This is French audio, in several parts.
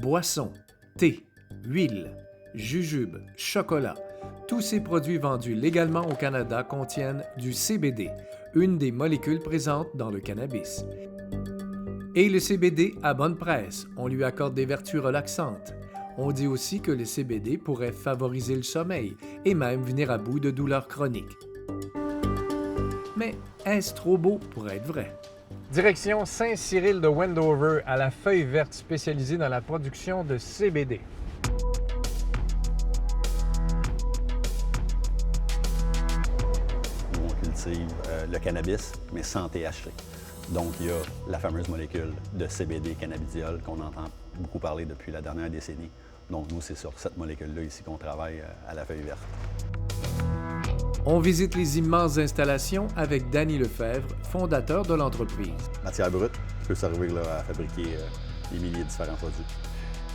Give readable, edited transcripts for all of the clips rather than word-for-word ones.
Boissons, thé, huile, jujubes, chocolat, tous ces produits vendus légalement au Canada contiennent du CBD, une des molécules présentes dans le cannabis. Et le CBD a bonne presse, on lui accorde des vertus relaxantes. On dit aussi que le CBD pourrait favoriser le sommeil et même venir à bout de douleurs chroniques. Mais est-ce trop beau pour être vrai? Direction Saint-Cyril de Wendover, à la feuille verte spécialisée dans la production de CBD. On cultive le cannabis, mais sans THC. Donc, il y a la fameuse molécule de CBD cannabidiol qu'on entend beaucoup parler depuis la dernière décennie. Donc, nous, c'est sur cette molécule-là ici qu'on travaille à la feuille verte. On visite les immenses installations avec Danny Lefebvre, fondateur de l'entreprise. Matière brute peut servir là, à fabriquer des milliers de différents produits.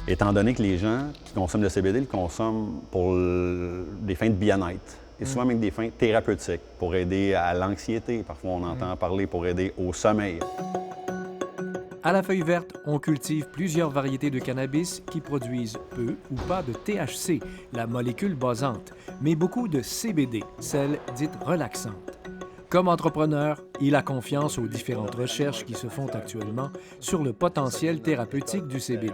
Étant donné que les gens qui consomment le CBD le consomment pour des fins de bien-être, et souvent avec des fins thérapeutiques, pour aider à l'anxiété. Parfois, on entend parler pour aider au sommeil. À la feuille verte, on cultive plusieurs variétés de cannabis qui produisent peu ou pas de THC, la molécule basante, mais beaucoup de CBD, celle dite relaxante. Comme entrepreneur, il a confiance aux différentes recherches qui se font actuellement sur le potentiel thérapeutique du CBD.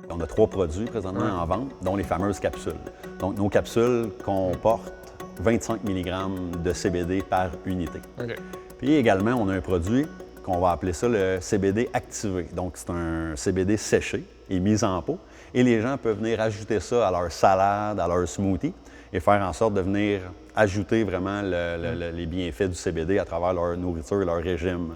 On a 3 produits présentement en vente, dont les fameuses capsules. Donc, nos capsules comportent 25 mg de CBD par unité. Okay. Puis également, on a un produit qu'on va appeler ça le CBD activé. Donc, c'est un CBD séché et mis en pot. Et les gens peuvent venir ajouter ça à leur salade, à leur smoothie et faire en sorte de venir ajouter vraiment les bienfaits du CBD à travers leur nourriture et leur régime.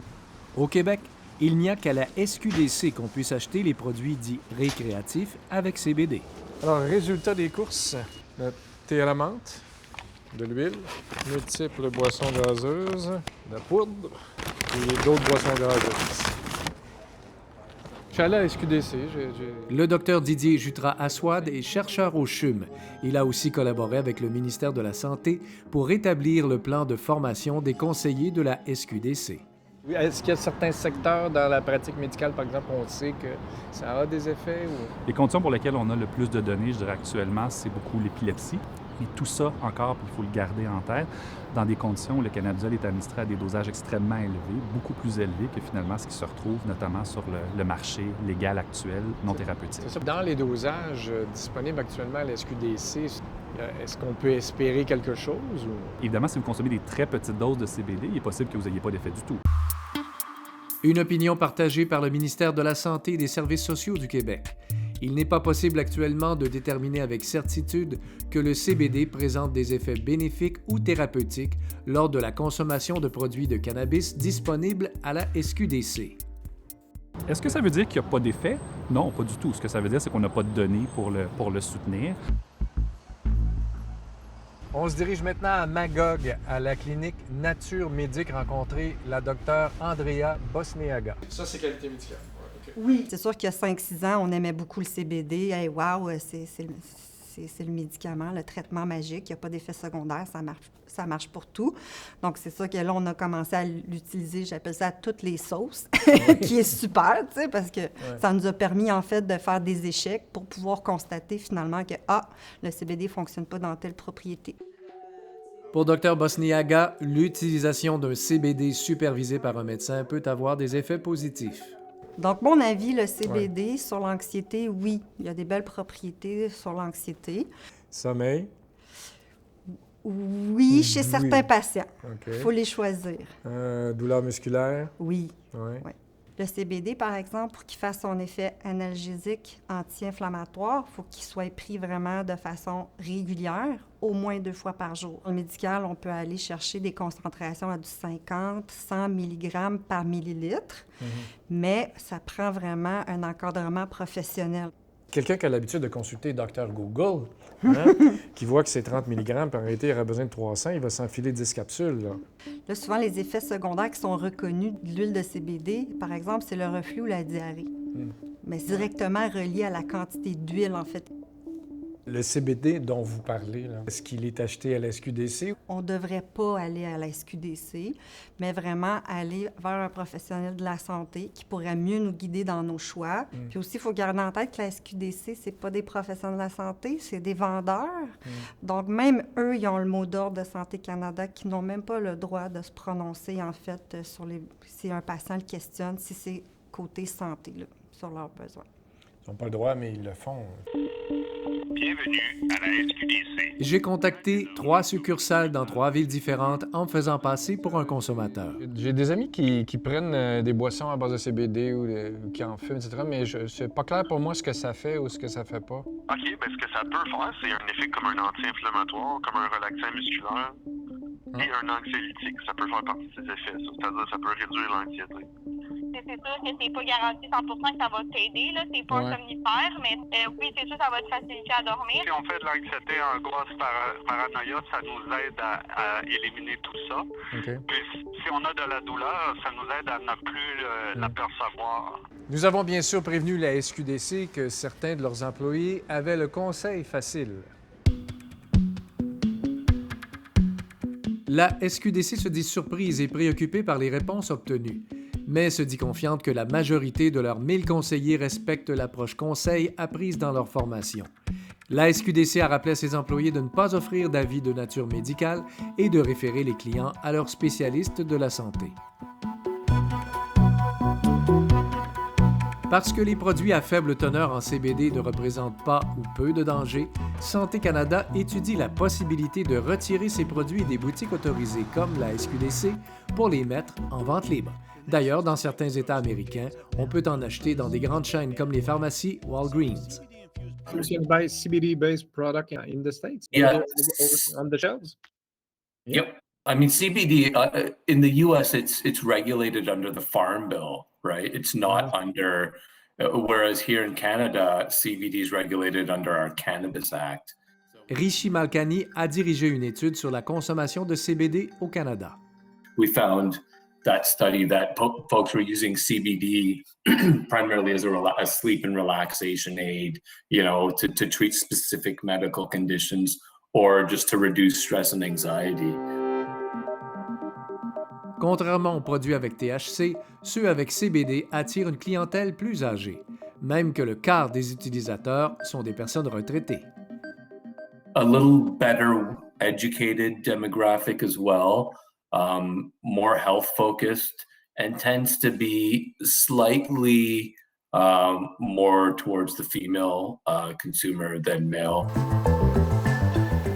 Au Québec, il n'y a qu'à la SQDC qu'on puisse acheter les produits dits récréatifs avec CBD. Alors, résultat des courses, le thé à la menthe, de l'huile, multiples boissons gazeuses, de la poudre et d'autres boissons gazeuses. Je suis allé à SQDC. Le docteur Didier Jutras-Assouad est chercheur au CHUM. Il a aussi collaboré avec le ministère de la Santé pour établir le plan de formation des conseillers de la SQDC. Est-ce qu'il y a certains secteurs dans la pratique médicale, par exemple, on sait que ça a des effets? Ou... Les conditions pour lesquelles on a le plus de données, je dirais actuellement, c'est beaucoup l'épilepsie. Et tout ça, encore, il faut le garder en tête, dans des conditions où le cannabidiol est administré à des dosages extrêmement élevés, beaucoup plus élevés que finalement ce qui se retrouve notamment sur le marché légal actuel non thérapeutique. C'est ça. Dans les dosages disponibles actuellement à la SQDC, est-ce qu'on peut espérer quelque chose? Ou... Évidemment, si vous consommez des très petites doses de CBD, il est possible que vous n'ayez pas d'effet du tout. Une opinion partagée par le ministère de la Santé et des Services sociaux du Québec. Il n'est pas possible actuellement de déterminer avec certitude que le CBD présente des effets bénéfiques ou thérapeutiques lors de la consommation de produits de cannabis disponibles à la SQDC. Est-ce que ça veut dire qu'il n'y a pas d'effet? Non, pas du tout. Ce que ça veut dire, c'est qu'on n'a pas de données pour le soutenir. On se dirige maintenant à Magog, à la clinique Nature Médic, rencontrer la docteure Andrea Bosniaga. Ça, c'est qualité médicale. Ouais, okay. Oui, c'est sûr qu'il y a 5-6 ans, on aimait beaucoup le CBD. Hey, wow, c'est le médicament, le traitement magique. Il n'y a pas d'effet secondaire, ça marche pour tout. Donc, c'est ça que là, on a commencé à l'utiliser, j'appelle ça à toutes les sauces, qui est super, tu sais, parce que ça nous a permis, en fait, de faire des échecs pour pouvoir constater finalement que, le CBD ne fonctionne pas dans telle propriété. Pour Dr Bosniaga, l'utilisation d'un CBD supervisé par un médecin peut avoir des effets positifs. Donc, mon avis, le CBD sur l'anxiété, oui, il y a des belles propriétés sur l'anxiété. Sommeil? Oui, chez certains patients. Il faut les choisir. Douleur musculaire? Oui. Ouais. Oui. Le CBD, par exemple, pour qu'il fasse son effet analgésique anti-inflammatoire, il faut qu'il soit pris vraiment de façon régulière, au moins 2 fois par jour. En médical, on peut aller chercher des concentrations à du 50, 100 mg par millilitre, mais ça prend vraiment un encadrement professionnel. Quelqu'un qui a l'habitude de consulter Dr Google, qui voit que c'est 30 mg, puis en réalité, il aurait besoin de 300, il va s'enfiler 10 capsules. Là, souvent, les effets secondaires qui sont reconnus de l'huile de CBD, par exemple, c'est le reflux ou la diarrhée. Mais c'est directement relié à la quantité d'huile, en fait. Le CBD dont vous parlez, là, est-ce qu'il est acheté à la SQDC? On ne devrait pas aller à la SQDC, mais vraiment aller vers un professionnel de la santé qui pourrait mieux nous guider dans nos choix. Puis aussi, il faut garder en tête que la SQDC, ce n'est pas des professionnels de la santé, c'est des vendeurs. Donc, même eux, ils ont le mot d'ordre de Santé Canada qui n'ont même pas le droit de se prononcer, en fait, sur si un patient le questionne, si c'est côté santé, là, sur leurs besoins. Ils n'ont pas le droit, mais ils le font. Bienvenue à la SQDC. J'ai contacté 3 succursales dans 3 villes différentes en me faisant passer pour un consommateur. J'ai des amis qui prennent des boissons à base de CBD ou qui en fument, etc., mais c'est pas clair pour moi ce que ça fait ou ce que ça fait pas. OK, ben ce que ça peut faire, c'est un effet comme un anti-inflammatoire, comme un relaxant musculaire et un anxiolytique. Ça peut faire partie de ces effets, ça. C'est-à-dire que ça peut réduire l'anxiété. C'est sûr que c'est pas garanti 100% que ça va t'aider, là. C'est pas un somnifère, mais oui, c'est sûr que ça va te faciliter à dormir. Si on fait de l'anxiété, angoisse, paranoïa, ça nous aide à éliminer tout ça. OK. Puis si on a de la douleur, ça nous aide à ne plus l'apercevoir. Nous avons bien sûr prévenu la SQDC que certains de leurs employés avaient le conseil facile. La SQDC se dit surprise et préoccupée par les réponses obtenues, mais se dit confiante que la majorité de leurs 1000 conseillers respectent l'approche conseil apprise dans leur formation. La SQDC a rappelé à ses employés de ne pas offrir d'avis de nature médicale et de référer les clients à leurs spécialistes de la santé. Parce que les produits à faible teneur en CBD ne représentent pas ou peu de danger, Santé Canada étudie la possibilité de retirer ces produits des boutiques autorisées comme la SQDC pour les mettre en vente libre. D'ailleurs, dans certains États américains, on peut en acheter dans des grandes chaînes comme les pharmacies Walgreens. You can buy CBD-based product in the States? Yeah. On the shelves? Yep. I mean, CBD in the U.S. it's regulated under the Farm Bill, right? It's not under. Whereas here in Canada, CBD is regulated under our Cannabis Act. Rishi Malkani a dirigé une étude sur la consommation de CBD au Canada. We found that study that folks were using CBD primarily as a sleep and relaxation aid, you know, to treat specific medical conditions or just to reduce stress and anxiety. Contrairement aux produits avec THC, ceux avec CBD attirent une clientèle plus âgée, même que le quart des utilisateurs sont des personnes retraitées. A little better educated demographic as well, more health focused, and tends to be slightly more towards the female consumer than male.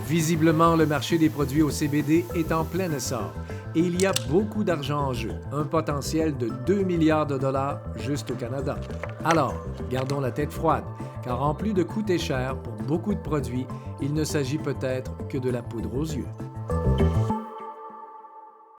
Visiblement, le marché des produits au CBD est en plein essor et il y a beaucoup d'argent en jeu, un potentiel de 2 milliards de dollars juste au Canada. Alors, gardons la tête froide, car en plus de coûter cher pour beaucoup de produits, il ne s'agit peut-être que de la poudre aux yeux.